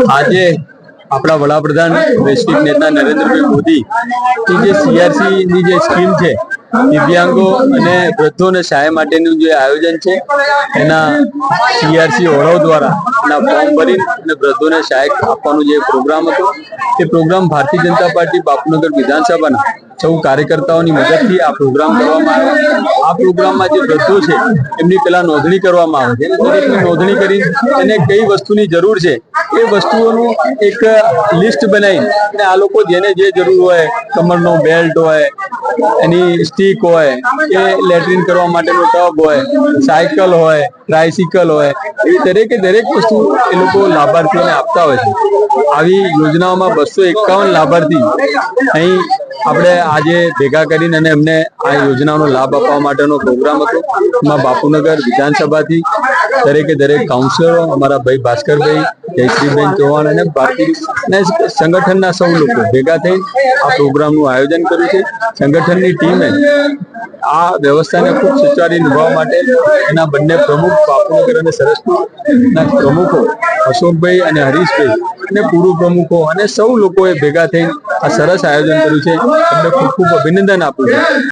આજે આપણા વડાપ્રધાન વૈશ્વિક નેતા નરેન્દ્રભાઈ મોદી જે CRC ની જે સ્કીમ છે, દિવ્યાંગો અને વૃદ્ધો અને સહાય માટેનું જે આયોજન છે, એના CRC ઓળવ દ્વારા એના ફોર્મ ભરી અને વૃદ્ધોને સહાય આપવાનો જે પ્રોગ્રામ હતો, એ પ્રોગ્રામ ભારતીય જનતા પાર્ટી બાપુનગર વિધાનસભાના સૌ કાર્યકર્તાઓની મદદથી આ પ્રોગ્રામ કરવામાં આવ્યો। આ પ્રોગ્રામમાં જે વૃદ્ધો છે એમની પહેલા નોંધણી કરવામાં આવે છે, દરેકની નોંધણી કરી એને કઈ વસ્તુની જરૂર છે એ વસ્તુઓનું એક લિસ્ટ બનાવી અને આ લોકો જેને જે જરૂર હોય, કમરનો બેલ્ટ હોય, એની સ્ટીક હોય, કે લેટ્રિન કરવા માટેનો ટબ હોય, સાયકલ હોય, ટ્રાયસિકલ હોય, એવી દરેક વસ્તુ એ લોકો લાભાર્થીઓને આપતા હોય છે। આવી યોજનાઓમાં 251 લાભાર્થી અહીં આપણે આજે ભેગા કરીને અને એમને આ યોજનાનો લાભ આપવા માટેનો પ્રોગ્રામ હતો। એમાં બાપુનગર વિધાનસભાથી દરેક કાઉન્સિલરો, અમારા ભાઈ ભાસ્કરભાઈ, જયશ્રીબેન ચૌહાણ અને ભારતીય સંગઠનના સૌ લોકો ભેગા થઈ આ પ્રોગ્રામનું આયોજન કર્યું છે। સંગઠનની ટીમે આ વ્યવસ્થાને ખૂબ સુચારી નિભાવવા માટે એના બંને પ્રમુખ, બાપુનગર અને સરસપુરના પ્રમુખો અશોકભાઈ અને હરીશભાઈ અને પૂર્વ પ્રમુખો અને સૌ લોકોએ ભેગા થઈ આ સરસ આયોજન કર્યું છે। એમને ખૂબ અભિનંદન આપું છું।